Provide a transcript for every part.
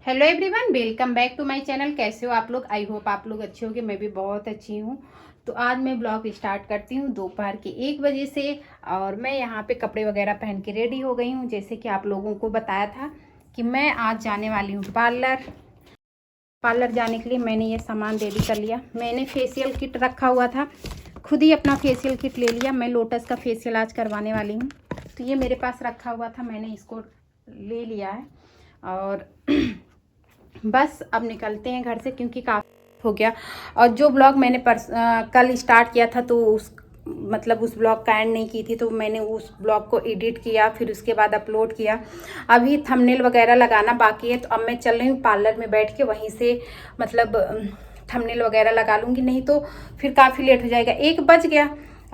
Hello everyone, welcome back to my channel. कैसे हो आप लोग? आई होप आप लोग अच्छे होंगे। मैं भी बहुत अच्छी हूँ। तो आज मैं ब्लॉग स्टार्ट करती हूँ दोपहर के 1 बजे से। और मैं यहाँ पे कपड़े वगैरह पहन के रेडी हो गई हूँ। जैसे कि आप लोगों को बताया था कि मैं आज जाने वाली हूँ पार्लर जाने के लिए मैंने ये सामान रेडी कर लिया। मैंने फेशियल किट रखा हुआ था, खुद ही अपना फेशियल किट ले लिया। मैं लोटस का फेशियल आज करवाने वाली हूँ, तो ये मेरे पास रखा हुआ था, मैंने इसको ले लिया है। और बस अब निकलते हैं घर से, क्योंकि काफ़ी हो गया। और जो ब्लॉग मैंने कल स्टार्ट किया था, तो उस ब्लॉग का एंड नहीं की थी, तो मैंने उस ब्लॉग को एडिट किया, फिर उसके बाद अपलोड किया। अभी थंबनेल वगैरह लगाना बाकी है, तो अब मैं चल रही हूँ पार्लर में बैठ के, वहीं से थंबनेल वगैरह लगा लूँगी। नहीं तो फिर काफ़ी लेट हो जाएगा। 1 बज गया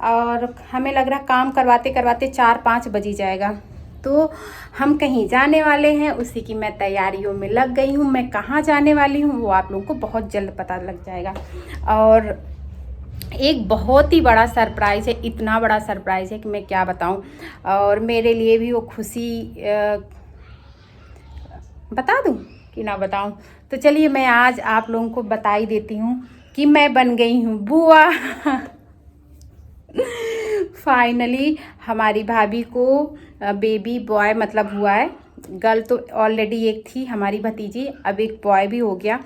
और हमें लग रहा काम करवाते करवाते 4-5 बज ही जाएगा। तो हम कहीं जाने वाले हैं, उसी की मैं तैयारियों में लग गई हूँ। मैं कहाँ जाने वाली हूँ वो आप लोगों को बहुत जल्द पता लग जाएगा। और एक बहुत ही बड़ा सरप्राइज़ है, इतना बड़ा सरप्राइज़ है कि मैं क्या बताऊँ। और मेरे लिए भी वो खुशी बता दूँ कि ना बताऊँ। तो चलिए मैं आज आप लोगों को बता ही देती हूँ कि मैं बन गई हूँ बुआ। फाइनली हमारी भाभी को बेबी बॉय हुआ है। गर्ल तो ऑलरेडी एक थी हमारी भतीजी, अब एक बॉय भी हो गया,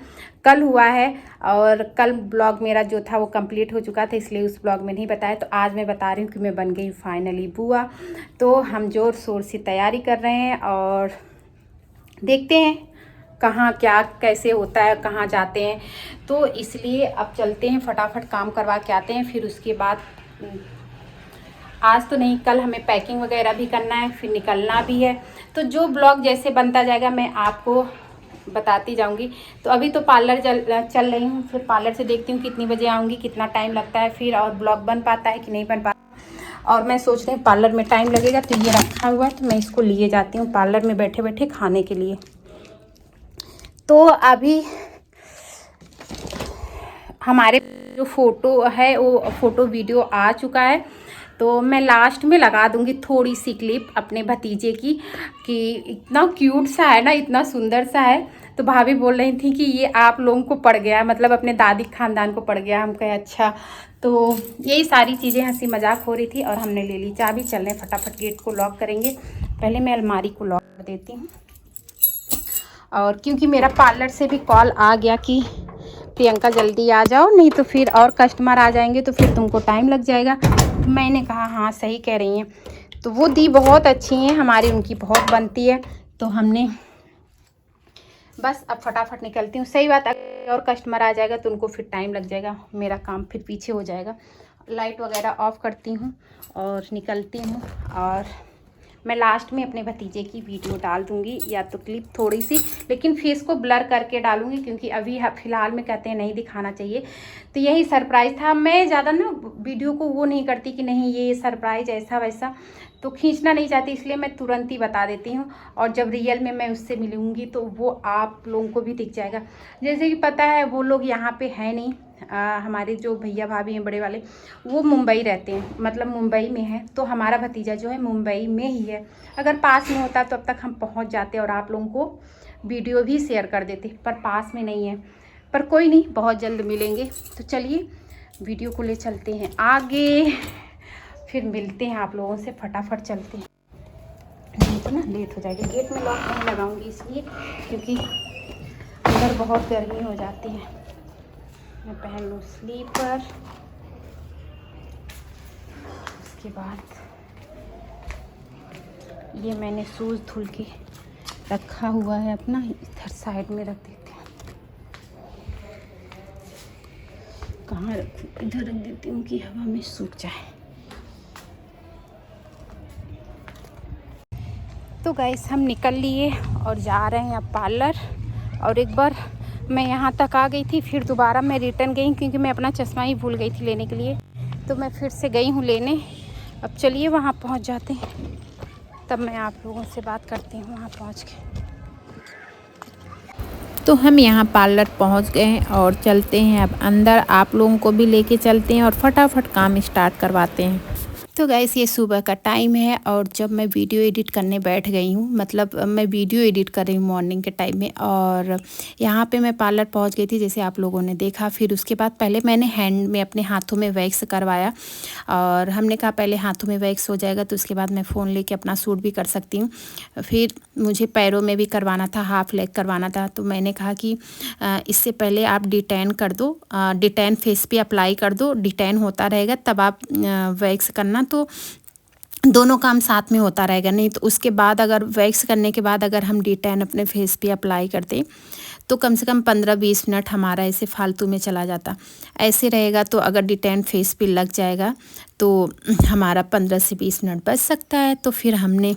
कल हुआ है। और कल ब्लॉग मेरा जो था वो कंप्लीट हो चुका था, इसलिए उस ब्लॉग में नहीं बताया। तो आज मैं बता रही हूँ कि मैं बन गई फाइनली बुआ। तो हम जोर शोर से तैयारी कर रहे हैं और देखते हैं कहाँ क्या कैसे होता है, कहाँ जाते हैं। तो इसलिए अब चलते हैं, फटाफट काम करवा के आते हैं। फिर उसके बाद आज तो नहीं, कल हमें पैकिंग वगैरह भी करना है, फिर निकलना भी है। तो जो ब्लॉग जैसे बनता जाएगा मैं आपको बताती जाऊंगी। तो अभी तो पार्लर चल रही हूँ, फिर पार्लर से देखती हूँ कितनी बजे आऊँगी, कितना टाइम लगता है, फिर और ब्लॉग बन पाता है कि नहीं बन पाता। और मैं सोच रही हूँ पार्लर में टाइम लगेगा, तो ये रखा हुआ है, तो मैं इसको लिए जाती हूँ पार्लर में बैठे बैठे खाने के लिए। तो अभी हमारे जो फ़ोटो है वो फ़ोटो वीडियो आ चुका है, तो मैं लास्ट में लगा दूंगी थोड़ी सी क्लिप अपने भतीजे की, कि इतना क्यूट सा है ना, इतना सुंदर सा है। तो भाभी बोल रही थी कि ये आप लोगों को पड़ गया, अपने दादी खानदान को पड़ गया। हम कहे अच्छा। तो यही सारी चीज़ें हंसी मजाक हो रही थी और हमने ले ली चाबी। चल रहे फटाफट गेट को लॉक करेंगे। पहले मैं अलमारी को लॉक कर देती हूँ। और क्योंकि मेरा पार्लर से भी कॉल आ गया कि प्रियंका जल्दी आ जाओ, नहीं तो फिर और कस्टमर आ जाएंगे, तो फिर तुमको टाइम लग जाएगा। तो मैंने कहा हाँ सही कह रही हैं। तो वो दी बहुत अच्छी हैं हमारी, उनकी बहुत बनती है। तो हमने बस अब फटाफट निकलती हूँ। सही बात, अगर और कस्टमर आ जाएगा तो उनको फिर टाइम लग जाएगा, मेरा काम फिर पीछे हो जाएगा। लाइट वगैरह ऑफ करती हूँ और निकलती हूँ। और मैं लास्ट में अपने भतीजे की वीडियो डाल दूँगी, या तो क्लिप थोड़ी सी, लेकिन फेस को ब्लर करके डालूँगी, क्योंकि अभी फ़िलहाल में कहते हैं नहीं दिखाना चाहिए। तो यही सरप्राइज़ था। मैं ज़्यादा ना वीडियो को वो नहीं करती कि नहीं ये सरप्राइज़ ऐसा वैसा, तो खींचना नहीं चाहती, इसलिए मैं तुरंत ही बता देती हूँ। और जब रियल में मैं उससे मिलूँगी तो वो आप लोगों को भी दिख जाएगा। जैसे कि पता है वो लोग यहाँ पे है नहीं, हमारे जो भैया भाभी हैं बड़े वाले, वो मुंबई रहते हैं, मुंबई में है। तो हमारा भतीजा जो है मुंबई में ही है। अगर पास में होता तो अब तक हम पहुंच जाते और आप लोगों को वीडियो भी शेयर कर देते, पर पास में नहीं है। पर कोई नहीं, बहुत जल्द मिलेंगे। तो चलिए वीडियो को ले चलते हैं आगे, फिर मिलते हैं आप लोगों से। फटाफट चलते हैं, नहीं तो ना लेट हो जाएगी। गेट में लॉक नहीं लगाऊंगी इसलिए, क्योंकि अंदर बहुत गर्मी हो जाती है। मैं पहन लूँ स्लीपर, उसके बाद ये मैंने शूज़ धुल के रखा हुआ है अपना, इधर साइड में रख देती हूँ। कहाँ रखूँ? इधर रख देती हूँ कि हवा में सूख जाए। तो गाइस हम निकल लिए और जा रहे हैं अब पार्लर। और एक बार मैं यहाँ तक आ गई थी, फिर दोबारा मैं रिटर्न गई, क्योंकि मैं अपना चश्मा ही भूल गई थी लेने के लिए। तो मैं फिर से गई हूँ लेने। अब चलिए वहाँ पहुँच जाते हैं, तब मैं आप लोगों से बात करती हूँ वहाँ पहुँच के। तो हम यहाँ पार्लर पहुँच गए हैं और चलते हैं अब अंदर, आप लोगों को भी लेके चलते हैं और फटाफट काम स्टार्ट करवाते हैं। तो गाइस ये सुबह का टाइम है और जब मैं वीडियो एडिट करने बैठ गई हूँ, मतलब मैं वीडियो एडिट कर रही हूँ मॉर्निंग के टाइम में, और यहाँ पे मैं पार्लर पहुँच गई थी जैसे आप लोगों ने देखा। फिर उसके बाद पहले मैंने हैंड में अपने हाथों में वैक्स करवाया, और हमने कहा पहले हाथों में वैक्स हो जाएगा तो उसके बाद मैं फ़ोन लेके अपना शूट भी कर सकती हूँ। फिर मुझे पैरों में भी करवाना था, हाफ लेग करवाना था, तो मैंने कहा कि इससे पहले आप डिटेन कर दो, डिटेन फेस पे अप्लाई कर दो, डिटेन होता रहेगा तब आप वैक्स करना, तो दोनों काम साथ में होता रहेगा। नहीं तो उसके बाद अगर वैक्स करने के बाद अगर हम डिटेन अपने फेस पे अप्लाई करते तो कम से कम 15-20 मिनट हमारा ऐसे फालतू में चला जाता। ऐसे रहेगा तो अगर डिटेन फेस पे लग जाएगा तो हमारा 15 से 20 मिनट बच सकता है। तो फिर हमने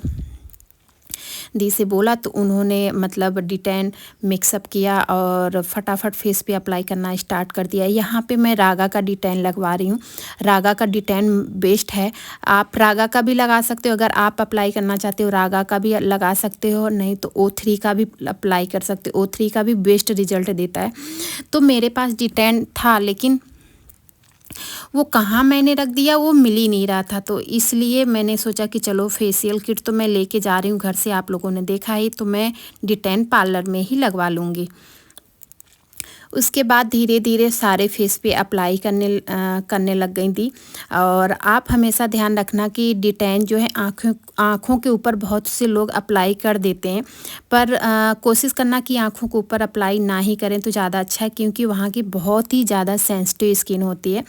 दी से बोला तो उन्होंने मतलब डिटेन मिक्सअप किया और फटाफट फेस पे अप्लाई करना स्टार्ट कर दिया। यहाँ पे मैं रागा का डिटेन लगवा रही हूँ। रागा का डिटेन बेस्ट है, आप रागा का भी लगा सकते हो, अगर आप अप्लाई करना चाहते हो रागा का भी लगा सकते हो, नहीं तो O3 का भी अप्लाई कर सकते हो। O3 का भी बेस्ट रिजल्ट देता है। तो मेरे पास डिटेन था लेकिन वो कहाँ मैंने रख दिया वो मिल ही नहीं रहा था, तो इसलिए मैंने सोचा कि चलो फेशियल किट तो मैं लेके जा रही हूँ घर से, आप लोगों ने देखा ही, तो मैं डिटेन पार्लर में ही लगवा लूँगी। उसके बाद धीरे धीरे सारे फेस पे अप्लाई करने लग गई थी। और आप हमेशा ध्यान रखना कि डिटेन जो है आँखों के ऊपर बहुत से लोग अप्लाई कर देते हैं, पर कोशिश करना कि आँखों के ऊपर अप्लाई ना ही करें तो ज़्यादा अच्छा है, क्योंकि वहाँ की बहुत ही ज़्यादा सेंसिटिव स्किन होती है।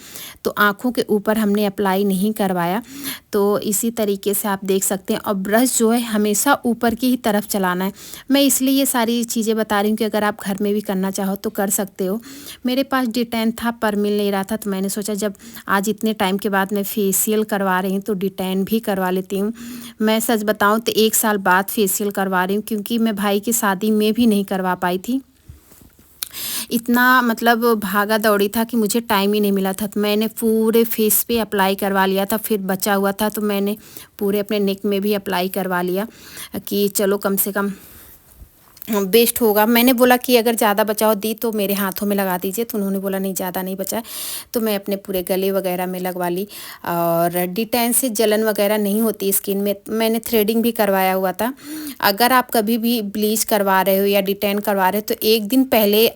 तो आँखों के ऊपर हमने अप्लाई नहीं करवाया। तो इसी तरीके से आप देख सकते हैं। और ब्रश जो है हमेशा ऊपर की ही तरफ चलाना है। मैं इसलिए ये सारी चीज़ें बता रही हूँ कि अगर आप घर में भी करना चाहो तो कर सकते हो। मेरे पास डिटेन था पर मिल नहीं रहा था, तो मैंने सोचा जब आज इतने टाइम के बाद मैं फेशियल करवा रही हूँ तो डिटेन भी करवा लेती हूँ। मैं सच बताऊँ तो 1 साल बाद फेशियल करवा रही हूँ, क्योंकि मैं भाई की शादी में भी नहीं करवा पाई थी। इतना मतलब भागा दौड़ी था कि मुझे टाइम ही नहीं मिला था। तो मैंने पूरे फेस पे अप्लाई करवा लिया था, फिर बचा हुआ था तो मैंने पूरे अपने नेक में भी अप्लाई करवा लिया कि चलो कम से कम बेस्ट होगा। मैंने बोला कि अगर ज़्यादा बचाओ दी तो मेरे हाथों में लगा दीजिए, तो उन्होंने बोला नहीं ज़्यादा नहीं बचा है, तो मैं अपने पूरे गले वगैरह में लगवा ली। और डिटेन से जलन वगैरह नहीं होती स्किन में। मैंने थ्रेडिंग भी करवाया हुआ था। अगर आप कभी भी ब्लीच करवा रहे हो या डिटेन करवा रहे हो तो 1 दिन पहले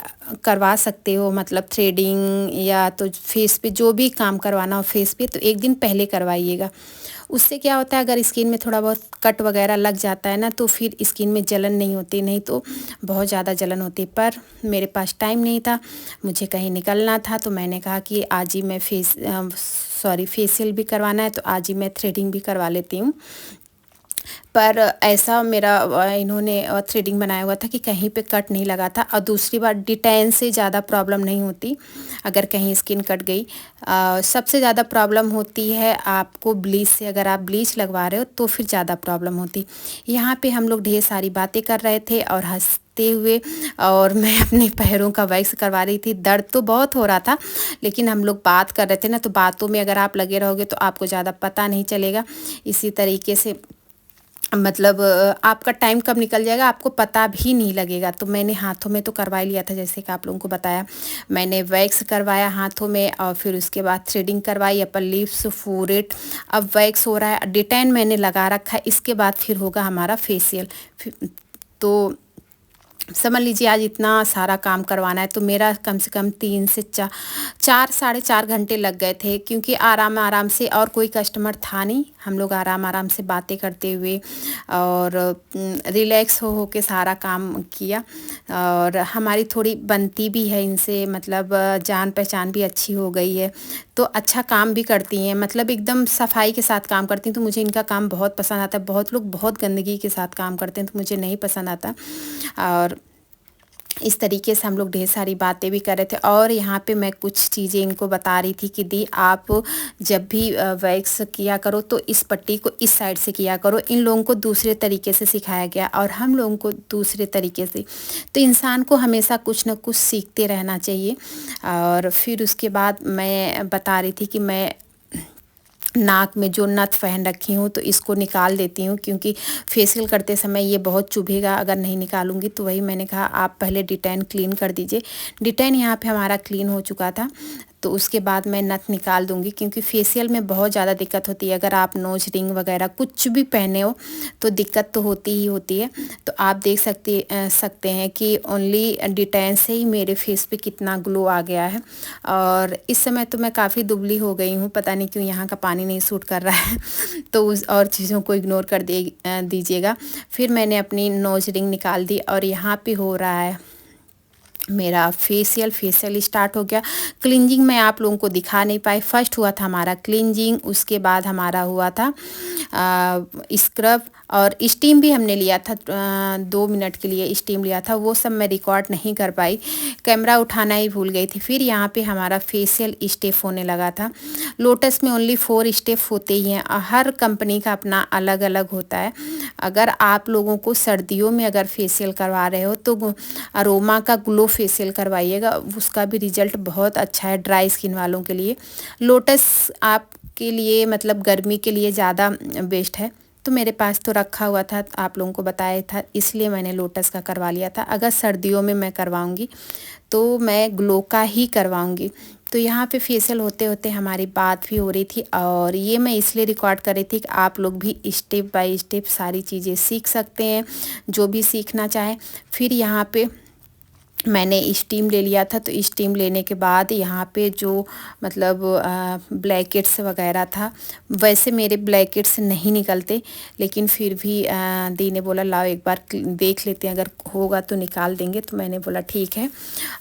करवा सकते हो, मतलब थ्रेडिंग या तो फेस पे जो भी काम करवाना हो फेस पे तो 1 दिन पहले करवाइएगा। उससे क्या होता है, अगर स्किन में थोड़ा बहुत कट वगैरह लग जाता है ना तो फिर स्किन में जलन नहीं होती, नहीं तो बहुत ज़्यादा जलन होती। पर मेरे पास टाइम नहीं था, मुझे कहीं निकलना था, तो मैंने कहा कि आज ही मैं फेशियल भी करवाना है तो आज ही मैं थ्रेडिंग भी करवा लेती हूँ। पर ऐसा मेरा इन्होंने थ्रेडिंग बनाया हुआ था कि कहीं पे कट नहीं लगा था। और दूसरी बात डिटेन से ज़्यादा प्रॉब्लम नहीं होती अगर कहीं स्किन कट गई। सबसे ज़्यादा प्रॉब्लम होती है आपको ब्लीच से। अगर आप ब्लीच लगवा रहे हो तो फिर ज़्यादा प्रॉब्लम होती। यहाँ पे हम लोग ढेर सारी बातें कर रहे थे और हंसते हुए, और मैं अपने पैरों का वैक्स करवा रही थी। दर्द तो बहुत हो रहा था लेकिन हम लोग बात कर रहे थे ना, तो बातों में अगर आप लगे रहोगे तो आपको ज़्यादा पता नहीं चलेगा। इसी तरीके से मतलब आपका टाइम कब निकल जाएगा आपको पता भी नहीं लगेगा। तो मैंने हाथों में तो करवा लिया था, जैसे कि आप लोगों को बताया। मैंने वैक्स करवाया हाथों में और फिर उसके बाद थ्रेडिंग करवाई, अपर लिप्स, फोरहेड। अब वैक्स हो रहा है, डिटेन मैंने लगा रखा है, इसके बाद फिर होगा हमारा फेशियल। तो समझ लीजिए आज इतना सारा काम करवाना है तो मेरा कम से कम 3 से 4 साढ़े 4 घंटे लग गए थे, क्योंकि आराम से, और कोई कस्टमर था नहीं। हम लोग आराम से बातें करते हुए और रिलैक्स हो के सारा काम किया। और हमारी थोड़ी बनती भी है इनसे, मतलब जान पहचान भी अच्छी हो गई है, तो अच्छा काम भी करती हैं, मतलब एकदम सफाई के साथ काम करती हैं। तो मुझे इनका काम बहुत पसंद आता है। बहुत लोग बहुत गंदगी के साथ काम करते हैं तो मुझे नहीं पसंद आता। और इस तरीके से हम लोग ढेर सारी बातें भी कर रहे थे। और यहाँ पे मैं कुछ चीज़ें इनको बता रही थी कि दी आप जब भी वैक्स किया करो तो इस पट्टी को इस साइड से किया करो। इन लोगों को दूसरे तरीके से सिखाया गया और हम लोगों को दूसरे तरीके से। तो इंसान को हमेशा कुछ ना कुछ सीखते रहना चाहिए। और फिर उसके बाद मैं बता रही थी कि मैं नाक में जो नथ पहन रखी हूँ तो इसको निकाल देती हूँ, क्योंकि फेशियल करते समय ये बहुत चुभेगा अगर नहीं निकालूंगी। तो वही मैंने कहा आप पहले डिटेन क्लीन कर दीजिए। डिटेन यहाँ पे हमारा क्लीन हो चुका था। तो उसके बाद मैं नथ निकाल दूँगी, क्योंकि फेशियल में बहुत ज़्यादा दिक्कत होती है। अगर आप नोज रिंग वगैरह कुछ भी पहने हो तो दिक्कत तो होती ही होती है। तो आप देख सकते हैं कि ओनली डिटेन से ही मेरे फेस पे कितना ग्लो आ गया है। और इस समय तो मैं काफ़ी दुबली हो गई हूँ, पता नहीं क्यों यहाँ का पानी नहीं सूट कर रहा है तो उस और चीज़ों को इग्नोर कर दीजिएगा। फिर मैंने अपनी नोज रिंग निकाल दी और यहाँ पे हो रहा है मेरा फेशियल स्टार्ट हो गया। क्लींजिंग मैं आप लोगों को दिखा नहीं पाई। फर्स्ट हुआ था हमारा क्लींजिंग, उसके बाद हमारा हुआ था स्क्रब और स्टीम भी हमने लिया था। 2 मिनट के लिए स्टीम लिया था, वो सब मैं रिकॉर्ड नहीं कर पाई, कैमरा उठाना ही भूल गई थी। फिर यहाँ पे हमारा फेशियल स्टेप होने लगा था। लोटस में ओनली 4 स्टेप होते ही हैं, हर कंपनी का अपना अलग अलग होता है। अगर आप लोगों को सर्दियों में अगर फेशियल करवा रहे हो तो अरोमा का ग्लो फेशियल करवाइएगा, उसका भी रिजल्ट बहुत अच्छा है ड्राई स्किन वालों के लिए। लोटस आपके लिए मतलब गर्मी के लिए ज़्यादा बेस्ट है। तो मेरे पास तो रखा हुआ था, आप लोगों को बताया था, इसलिए मैंने लोटस का करवा लिया था। अगर सर्दियों में मैं करवाऊंगी तो मैं ग्लो का ही करवाऊंगी। तो यहाँ पे फेशियल होते होते हमारी बात भी हो रही थी, और ये मैं इसलिए रिकॉर्ड कर रही थी कि आप लोग भी स्टेप बाय स्टेप सारी चीज़ें सीख सकते हैं, जो भी सीखना चाहे। फिर यहाँ पे मैंने स्टीम ले लिया था, तो स्टीम लेने के बाद यहाँ पे जो मतलब ब्लैकेट्स वगैरह था, वैसे मेरे ब्लैकेट्स नहीं निकलते, लेकिन फिर भी दी ने बोला लाओ एक बार देख लेते हैं, अगर होगा तो निकाल देंगे। तो मैंने बोला ठीक है।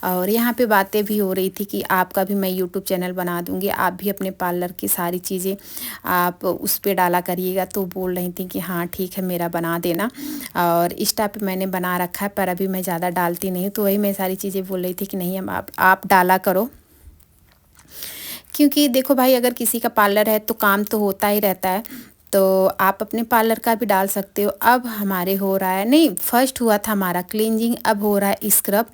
और यहाँ पे बातें भी हो रही थी कि आपका भी मैं यूट्यूब चैनल बना दूँगी, आप भी अपने पार्लर की सारी चीज़ें आप उस पर डाला करिएगा। तो बोल रही थी कि हाँ ठीक है, मेरा बना देना। और इंस्टा पे मैंने बना रखा है, पर अभी मैं ज़्यादा डालती नहीं, तो वही मैं सारी चीज़ें बोल रही थी कि नहीं हम आप डाला करो। क्योंकि देखो भाई, अगर किसी का पार्लर है तो काम तो होता ही रहता है, तो आप अपने पार्लर का भी डाल सकते हो। अब हमारे हो रहा है, नहीं फर्स्ट हुआ था हमारा क्लींजिंग, अब हो रहा है स्क्रब।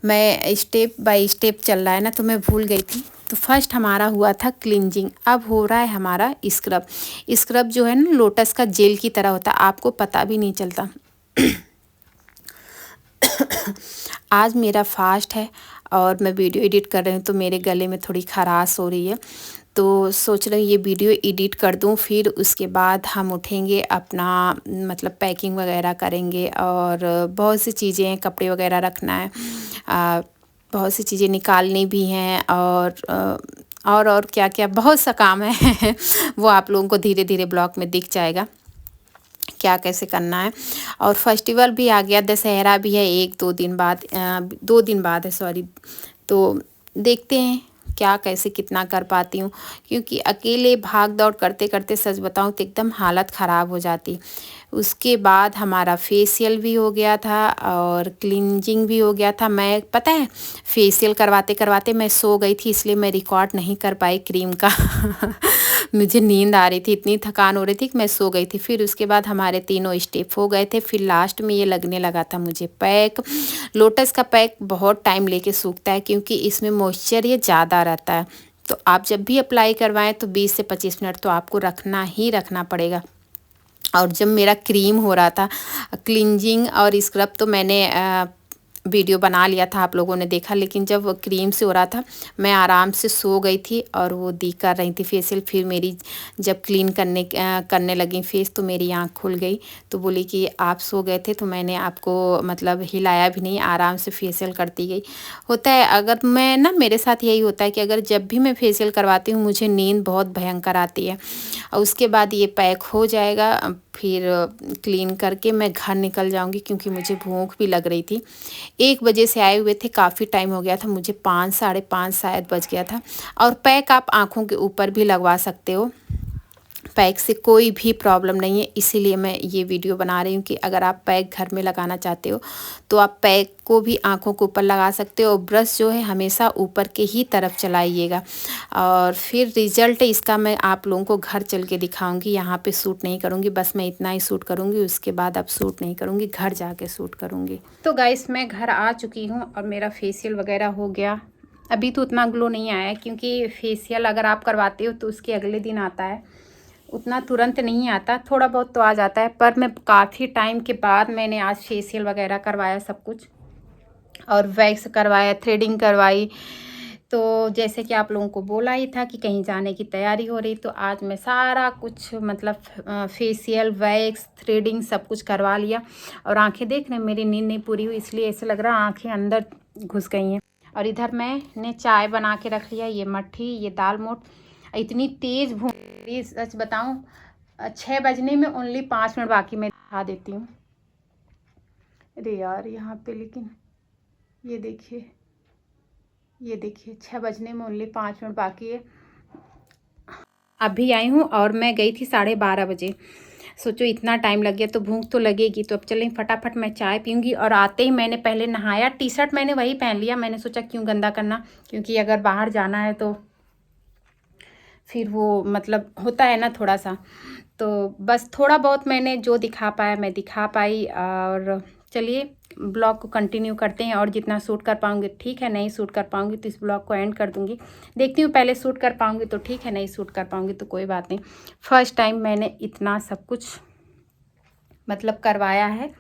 मैं स्टेप बाय स्टेप चल रहा है ना, तो मैं भूल गई थी। तो फर्स्ट हमारा हुआ था क्लींजिंग, अब हो रहा है हमारा स्क्रब। स्क्रब जो है ना, लोटस का जेल की तरह होता है, आपको पता भी नहीं चलता। आज मेरा फास्ट है और मैं वीडियो एडिट कर रही हूँ, तो मेरे गले में थोड़ी खराश हो रही है। तो सोच रही हूँ ये वीडियो एडिट कर दूँ, फिर उसके बाद हम उठेंगे, अपना मतलब पैकिंग वगैरह करेंगे, और बहुत सी चीज़ें हैं, कपड़े वगैरह रखना है, बहुत सी चीज़ें निकालनी भी हैं, और क्या क्या बहुत सा काम है वो आप लोगों को धीरे धीरे ब्लॉग में दिख जाएगा क्या कैसे करना है। और फेस्टिवल भी आ गया, दशहरा भी है 1-2 दिन बाद, 2 दिन बाद है सॉरी। तो देखते हैं क्या कैसे कितना कर पाती हूँ, क्योंकि अकेले भाग दौड़ करते करते सच बताऊँ तो एकदम हालत ख़राब हो जाती। उसके बाद हमारा फेशियल भी हो गया था और क्लींजिंग भी हो गया था। मैं पता है फेशियल करवाते करवाते मैं सो गई थी, इसलिए मैं रिकॉर्ड नहीं कर पाई क्रीम का मुझे नींद आ रही थी, इतनी थकान हो रही थी कि मैं सो गई थी। फिर उसके बाद हमारे 3 स्टेप हो गए थे। फिर लास्ट में ये लगने लगा था मुझे पैक। लोटस का पैक बहुत टाइम लेके सूखता है, क्योंकि इसमें मॉइस्चर ये ज़्यादा रहता है। तो आप जब भी अप्लाई करवाएं तो 20 से 25 मिनट तो आपको रखना ही रखना पड़ेगा। और जब मेरा क्रीम हो रहा था क्लींजिंग और स्क्रब, तो मैंने वीडियो बना लिया था, आप लोगों ने देखा। लेकिन जब क्रीम से हो रहा था मैं आराम से सो गई थी, और वो दी कर रही थी फेशियल। फिर मेरी जब क्लीन करने लगी फेस, तो मेरी आँख खुल गई। तो बोली कि आप सो गए थे, तो मैंने आपको मतलब हिलाया भी नहीं, आराम से फेशियल करती गई। होता है अगर मैं ना, मेरे साथ यही होता है कि अगर जब भी मैं फेशियल करवाती हूँ मुझे नींद बहुत भयंकर आती है। और उसके बाद ये पैक हो जाएगा, फिर क्लीन करके मैं घर निकल जाऊंगी, क्योंकि मुझे भूख भी लग रही थी। 1 बजे से आए हुए थे, काफ़ी टाइम हो गया था, मुझे 5 साढ़े 5 शायद बज गया था। और पैक आप आँखों के ऊपर भी लगवा सकते हो, पैक से कोई भी प्रॉब्लम नहीं है। इसीलिए मैं ये वीडियो बना रही हूँ कि अगर आप पैक घर में लगाना चाहते हो तो आप पैक को भी आँखों के ऊपर लगा सकते हो। और ब्रश जो है हमेशा ऊपर के ही तरफ चलाइएगा। और फिर रिज़ल्ट इसका मैं आप लोगों को घर चल के दिखाऊंगी, यहाँ पे शूट नहीं करूँगी, बस मैं इतना ही शूट करूँगी, उसके बाद अब शूट नहीं करूँगी, घर जाके शूट करूँगी। तो गाइस मैं घर आ चुकी हूँ और मेरा फेशियल वगैरह हो गया। अभी तो उतना ग्लो नहीं आया है, क्योंकि फेशियल अगर आप करवाते हो तो उसके अगले दिन आता है, उतना तुरंत नहीं आता, थोड़ा बहुत तो आ जाता है। पर मैं काफ़ी टाइम के बाद मैंने आज फेशियल वगैरह करवाया सब कुछ, और वैक्स करवाया, थ्रेडिंग करवाई, तो जैसे कि आप लोगों को बोला ही था कि कहीं जाने की तैयारी हो रही, तो आज मैं सारा कुछ मतलब फेशियल, वैक्स, थ्रेडिंग सब कुछ करवा लिया। और आंखें देख रहे हैं, मेरी नींद नहीं पूरी हुई, इसलिए ऐसे लग रहा है आंखें अंदर घुस गई हैं। और इधर मैंने चाय बना के रख लिया, ये मट्ठी, ये दाल मोठ। इतनी तेज़ भूख रही, सच बताऊँ 6 बजने में ओनली 5 मिनट बाकी, मैं दिखा देती हूँ। अरे यार यहाँ पे, लेकिन ये देखिए, ये देखिए 6 बजने में ओनली 5 मिनट बाकी है। अभी आई हूँ और मैं गई थी 12:30 बजे। सोचो इतना टाइम लग गया, तो भूख तो लगेगी। तो अब चलें फटाफट मैं चाय पीऊँगी। और आते ही मैंने पहले नहाया, टी शर्ट मैंने वही पहन लिया, मैंने सोचा क्यों गंदा करना, क्योंकि अगर बाहर जाना है तो फिर वो मतलब होता है ना थोड़ा सा। तो बस थोड़ा बहुत मैंने जो दिखा पाया मैं दिखा पाई। और चलिए ब्लॉग को कंटिन्यू करते हैं, और जितना शूट कर पाऊँगी ठीक है, नहीं शूट कर पाऊँगी तो इस ब्लॉग को एंड कर दूँगी। देखती हूँ, पहले शूट कर पाऊँगी तो ठीक है, नहीं शूट कर पाऊँगी तो कोई बात नहीं। फर्स्ट टाइम मैंने इतना सब कुछ मतलब करवाया है।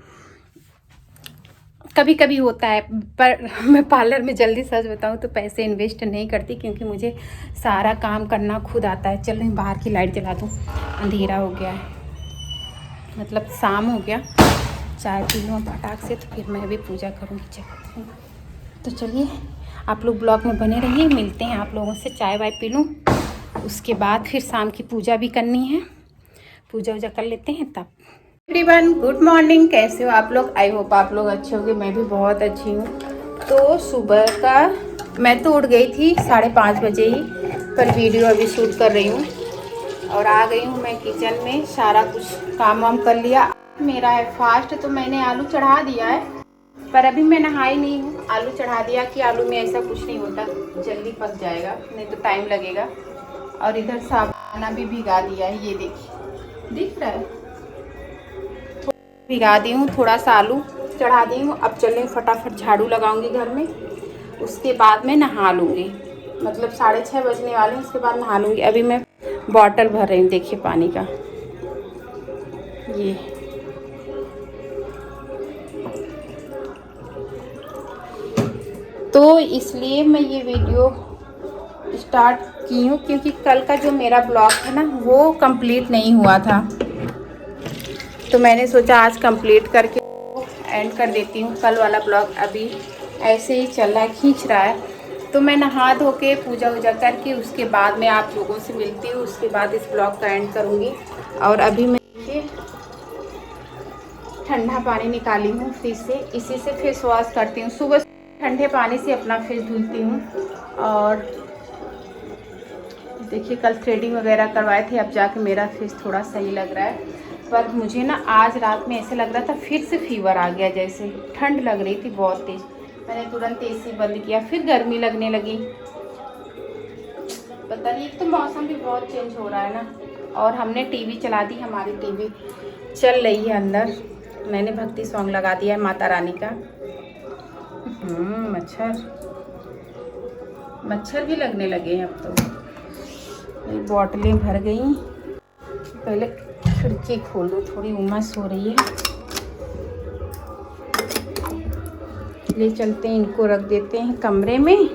कभी कभी होता है, पर मैं पार्लर में जल्दी सच बताऊँ तो पैसे इन्वेस्ट नहीं करती, क्योंकि मुझे सारा काम करना खुद आता है। चल मैं बाहर की लाइट जला दूँ, अंधेरा हो गया है, मतलब शाम हो गया। चाय पी लूँ फटाक से, तो फिर मैं भी पूजा करूँगी जगह। तो चलिए आप लोग ब्लॉग में बने रहिए, मिलते हैं आप लोगों से। चाय वाय पी लूँ, उसके बाद फिर शाम की पूजा भी करनी है, पूजा वूजा कर लेते हैं तब। एवरीवन गुड मॉर्निंग, कैसे हो आप लोग? आई होप आप लोग अच्छे होंगे, मैं भी बहुत अच्छी हूँ। तो सुबह का मैं तो उठ गई थी 5:30 बजे ही, पर वीडियो अभी शूट कर रही हूँ। और आ गई हूँ मैं किचन में, सारा कुछ काम वाम कर लिया। मेरा है फास्ट, तो मैंने आलू चढ़ा दिया है, पर अभी मैं नहाई नहीं हूँ। आलू चढ़ा दिया कि आलू में ऐसा कुछ नहीं होता, जल्दी पक जाएगा, नहीं तो टाइम लगेगा। और इधर साबुदाना भी भिगा दिया है, ये देखिए, दिख रहा है, भिगा दी हूँ। थोड़ा सा आलू चढ़ा दी हूँ। अब चलें फटाफट झाड़ू लगाऊंगी घर में, उसके बाद मैं नहा लूँगी। मतलब 6:30 बजने वाले हैं, उसके बाद नहा लूँगी। अभी मैं बॉटल भर रही हूँ, देखिए पानी का, ये तो इसलिए मैं ये वीडियो स्टार्ट की हूँ, क्योंकि कल का जो मेरा ब्लॉग था ना वो कंप्लीट नहीं हुआ था, तो मैंने सोचा आज कंप्लीट करके एंड कर देती हूँ। कल वाला ब्लॉग अभी ऐसे ही चल रहा है, खींच रहा है। तो मैं नहा धो के पूजा वूजा करके उसके बाद मैं आप लोगों से मिलती हूँ, उसके बाद इस ब्लॉग का एंड करूँगी। और अभी मैं देखिए ठंडा पानी निकाली हूँ फ्रिज से, इसी से फेस वॉश करती हूँ। सुबह ठंडे पानी से अपना फेस धुलती हूँ। और देखिए कल थ्रेडिंग वगैरह करवाए थे, अब जाके मेरा फेस थोड़ा सही लग रहा है। पर मुझे ना आज रात में ऐसे लग रहा था फिर से फीवर आ गया, जैसे ठंड लग रही थी बहुत तेज़। मैंने तुरंत एसी बंद किया, फिर गर्मी लगने लगी। पता नहीं, एक तो मौसम भी बहुत चेंज हो रहा है ना। और हमने टीवी चला दी, हमारी टीवी चल रही है अंदर। मैंने भक्ति सॉन्ग लगा दिया है माता रानी का। मच्छर भी लगने लगे हैं अब तो। ये बॉटलें भर गई, पहले खिड़की खोल दो, थोड़ी उमस हो रही है। ले चलते हैं, इनको रख देते हैं कमरे में।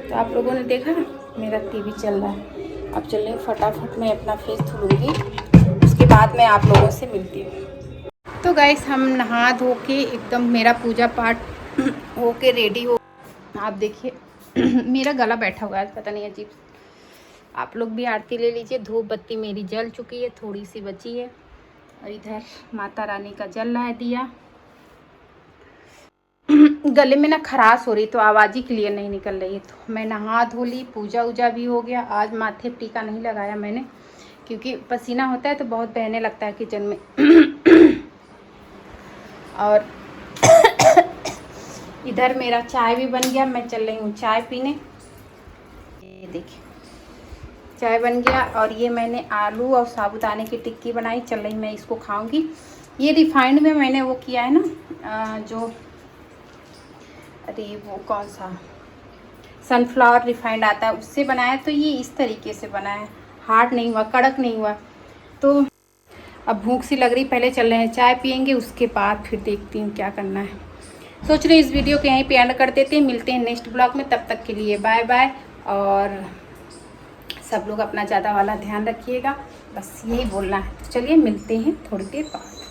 तो आप लोगों ने देखा मेरा टीवी चल रहा है। अब चलें फटाफट मैं अपना फेस धुलूँगी, उसके बाद मैं आप लोगों से मिलती हूँ। तो गाइस हम नहा धो के एकदम मेरा पूजा पाठ हो के रेडी हो। आप देखिए मेरा गला बैठा हुआ है, पता नहीं अजीब। आप लोग भी आरती ले लीजिए। धूप बत्ती मेरी जल चुकी है, थोड़ी सी बची है। और इधर माता रानी का जल रहा है दिया। गले में ना खराश हो रही, तो आवाज़ ही क्लियर नहीं निकल रही है। तो मैं नहा धो ली, पूजा वूजा भी हो गया। आज माथे पर टीका नहीं लगाया मैंने, क्योंकि पसीना होता है तो बहुत बहने लगता है किचन में। और इधर मेरा चाय भी बन गया, मैं चल रही हूँ चाय पीने। ये देखिए चाय बन गया। और ये मैंने आलू और साबुदाने की टिक्की बनाई, चल रही मैं इसको खाऊंगी। ये रिफाइंड में मैंने वो किया है ना, जो अरे वो कौन सा सनफ्लावर रिफाइंड आता है उससे बनाया, तो ये इस तरीके से बना है, हार्ड नहीं हुआ, कड़क नहीं हुआ। तो अब भूख सी लग रही, पहले चल रहे हैं चाय पियेंगे, उसके बाद फिर देखती हूँ क्या करना है। सोच रही हूँ इस वीडियो को यहीं पे एंड कर देते हैं, मिलते हैं नेक्स्ट ब्लॉग में, तब तक के लिए बाय बाय। और सब लोग अपना ज़्यादा वाला ध्यान रखिएगा, बस यही बोलना है। तो चलिए मिलते हैं थोड़ी देर बाद।